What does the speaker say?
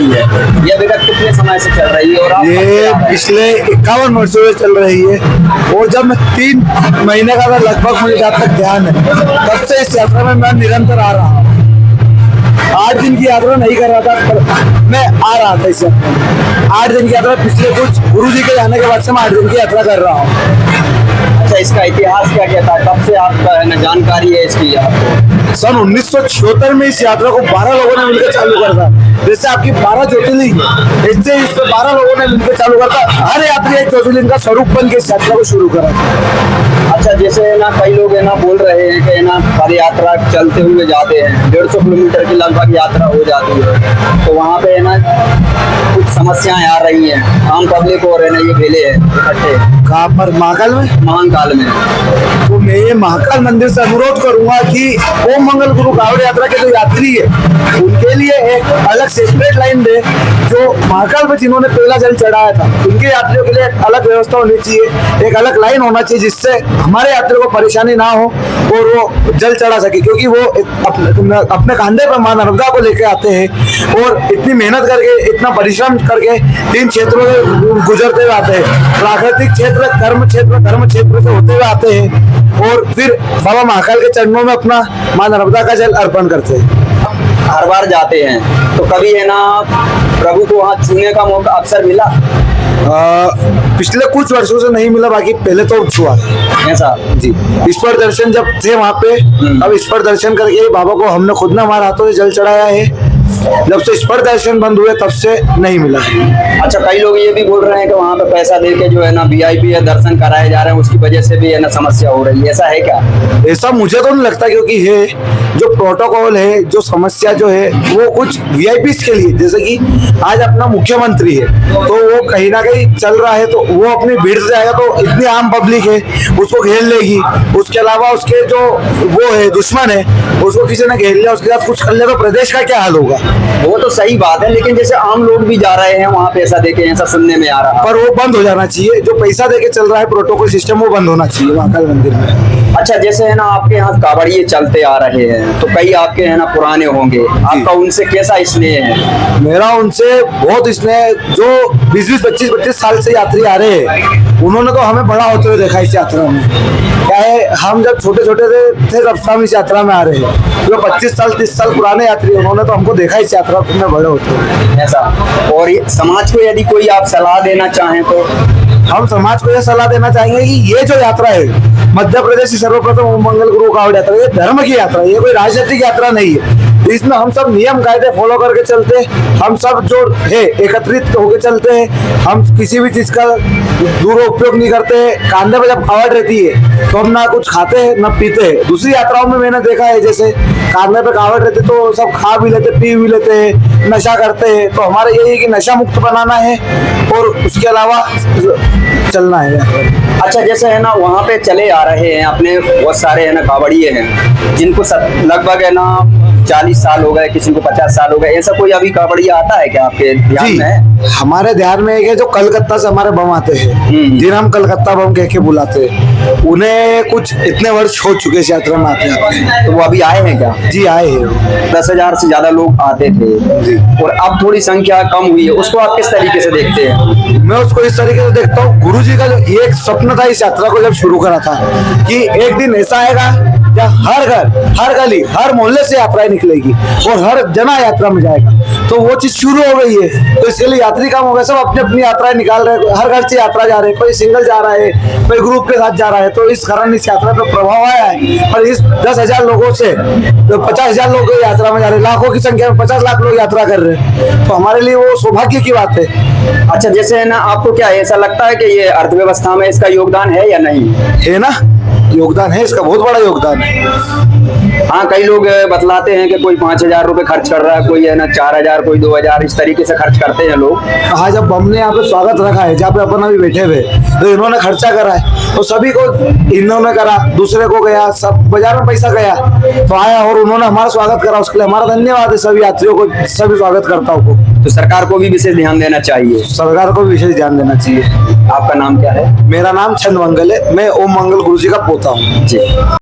रही है, ये विगत कितने समय से चल रही है? और आप ये पिछले 51 वर्षों से चल रही है। और जब मैं 3 महीने का था लगभग, मुझे जहाँ तक ध्यान है, तब से इस यात्रा में मैं निरंतर आ रहा हूँ। 8 दिन की यात्रा नहीं कर रहा था, पर मैं आ रहा था इस यात्रा में। 8 दिन की यात्रा पिछले कुछ गुरु जी के जाने के बाद से मैं 8 दिन की यात्रा कर रहा हूँ। अच्छा, इसका इतिहास क्या कहता है, कब से आपका है ना जानकारी है इसकी आपको? सन 1976 में इस यात्रा को 12 लोगों ने मिलकर चालू कर था। जैसे आपकी 12 ज्योतिर्लिंग, इससे 12 लोगों ने मिलकर चालू करता। हर यात्री एक ज्योतिर्लिंग का स्वरूप बन के इस यात्रा को शुरू करा था। अच्छा, जैसे है ना कई लोग है ना बोल रहे हैं कि है ना पद यात्रा चलते हुए जाते हैं, 150 किलोमीटर की लगभग यात्रा हो जाती है, तो वहाँ पे है ना कुछ समस्याएं आ रही हैं, आम पब्लिक और है ना ये भेले हैं इकट्ठे। कहाँ पर? महाकाल में। महाकाल में। तो मैं ये महाकाल मंदिर से अनुरोध करूंगा कि ओम मंगल गुरु कावड़ यात्रा के जो यात्री है उनके लिए एक अलग सेपरेट लाइन दे। जो महाकाल में जिन्होंने पहला जल चढ़ाया था, उनके यात्रियों के लिए एक अलग व्यवस्था होनी चाहिए, एक अलग लाइन होना चाहिए, जिससे हमारे यात्रियों को परेशानी ना हो और वो जल चढ़ा सके। क्योंकि वो अपने कंधे पर मां नर्मदा को लेकर आते हैं और इतनी मेहनत करके, इतना परिश्रम करके 3 क्षेत्रों से गुजरते हुए आते हैं। प्राकृतिक क्षेत्र, कर्म क्षेत्र, धर्म क्षेत्र से होते हुए आते हैं और फिर बाबा महाकाल के चरणों में अपना मां नर्मदा का जल अर्पण करते हैं। हर बार जाते हैं, तो कभी है ना प्रभु को वहाँ छूने का मौका अवसर मिला? पिछले कुछ वर्षों से नहीं मिला, बाकी पहले तो छुआ ऐसा जी। ईश्वर दर्शन जब थे वहाँ पे, अब ईश्वर दर्शन करके बाबा को हमने खुद ने हमारे हाथों से जल चढ़ाया है। जब से ईश्वर दर्शन बंद हुए तब से नहीं मिला है। अच्छा, कई लोग ये भी बोल रहे हैं कि वहाँ पे पैसा दे के जो है ना VIP है दर्शन कराए जा रहे हैं, उसकी वजह से भी है ना समस्या हो रही है, ऐसा है क्या? ऐसा मुझे तो नहीं लगता, क्योंकि है जो प्रोटोकॉल है, जो समस्या जो है वो कुछ VIPs के लिए। जैसे कि आज अपना मुख्यमंत्री है तो वो कहीं ना कहीं चल रहा है, तो वो अपनी भीड़ से आएगा तो इतनी आम पब्लिक है उसको घेर लेगी। उसके अलावा उसके जो वो है दुश्मन है, उसको किसी ने घेर लिया, उसके साथ कुछ कर लिया, तो प्रदेश का क्या हाल होगा? वो तो सही बात है, लेकिन जैसे आम लोग भी जा रहे हैं वहाँ पैसा देके, ऐसा सुनने में आ रहा है। पर वो बंद हो जाना चाहिए। जो पैसा देके चल रहा है प्रोटोकॉल सिस्टम, वो बंद होना चाहिए महाकाल मंदिर में। अच्छा, जैसे है ना आपके यहाँ कावड़िए चलते आ रहे हैं, तो कई आपके है ना पुराने होंगे, आपका उनसे कैसा स्नेह है? मेरा उनसे बहुत स्नेह। जो 20-20, 25-25 साल से यात्री आ रहे हैं, उन्होंने तो हमें बड़ा होते हुए देखा इस यात्रा में। क्या है, हम जब छोटे छोटे थे तब से हम इस यात्रा में आ रहे हैं। जो 25 साल 30 साल पुराने यात्री, उन्होंने तो हमको देखा इस यात्रा में बड़े होते हुए। ऐसा। और समाज को यदि कोई आप सलाह देना चाहें तो? हम समाज को यह सलाह देना चाहेंगे कि ये जो यात्रा है मध्य प्रदेश की सर्वप्रथम ओम मंगल गुरु कावड़ यात्रा, ये धर्म की यात्रा है, ये कोई राजनीतिक यात्रा नहीं है। इसमें हम सब नियम कायदे फॉलो करके चलते हैं। हम सब जो है एकत्रित होकर चलते हैं। हम किसी भी चीज का दुरुपयोग नहीं करते हैं। कांधे पे जब कावड़ रहती है तो हम ना कुछ खाते हैं ना पीते हैं। दूसरी यात्राओं में मैंने देखा है, जैसे कांधे पे कावड़ रहते तो सब खा भी लेते, पी भी लेते हैं, नशा करते हैं। तो हमारा यही है कि नशा मुक्त बनाना है और उसके अलावा चलना है यात्रा में। अच्छा, जैसे है ना वहाँ पे चले आ रहे हैं अपने बहुत सारे है ना कावड़िए हैं, जिनको लगभग है ना 40 साल हो गए, किसी को 50 साल हो गए, ऐसा कोई अभी कावड़िया आता है क्या आपके ध्यान में? हमारे ध्यान में एक है जो कलकत्ता से हमारे बम आते हैं, जिन्हें हम कलकत्ता बम कह के बुलाते हैं। उन्हें कुछ इतने वर्ष हो चुके इस यात्रा में आते हैं। तो वो अभी आए हैं क्या? जी आए हैं। 10,000 से ज्यादा लोग आते थे जी। और अब थोड़ी संख्या कम हुई है, उसको आप किस तरीके से देखते हैं? मैं उसको इस तरीके से देखता हूँ, गुरुजी का जो एक स्वप्न था इस यात्रा को जब शुरू करा था कि एक दिन ऐसा आएगा या हर घर, हर गली, हर मोहल्ले से यात्राएं निकलेगी और हर जना यात्रा में जाएगा। तो वो चीज शुरू हो गई है। तो इसके लिए यात्री कम हो गए, सब अपनी अपनी यात्राएं निकाल रहे हैं, हर घर से यात्रा जा रहे हैं। कोई सिंगल जा रहा है, कोई ग्रुप के साथ जा रहा है। तो इस कारण इस यात्रा पर प्रभाव आया है। और इस 10,000 लोगों से 50,000 लोग यात्रा में जा रहे हैं, लाखों की संख्या में 50 लाख लोग यात्रा कर रहे हैं। तो हमारे लिए वो सौभाग्य की बात है। अच्छा, जैसे है ना आपको क्या ऐसा लगता है कि ये अर्थव्यवस्था में इसका योगदान है या नहीं है? ना, योगदान है, इसका बहुत बड़ा योगदान है। हाँ, कई लोग बतलाते हैं कि कोई 5,000 रुपए खर्च कर रहा है, कोई है ना 4,000, कोई 2,000, इस तरीके से खर्च करते हैं लोग। हाँ, जब हमने यहाँ पे स्वागत रखा है, जहाँ पे अपन अभी बैठे हुए, तो इन्होंने खर्चा करा है, तो सभी को इन्होंने करा, दूसरे को गया, सब बाजार में पैसा गया तो आया और उन्होंने हमारा स्वागत करा। उसके लिए हमारा धन्यवाद है सभी यात्रियों को, सभी स्वागतकर्ताओं को। तो सरकार को भी विशेष ध्यान देना चाहिए। सरकार को भी विशेष ध्यान देना चाहिए। आपका नाम क्या है? मेरा नाम चंद मंगल है, मैं ओम मंगल गुरु जी का पोता हूँ। जी।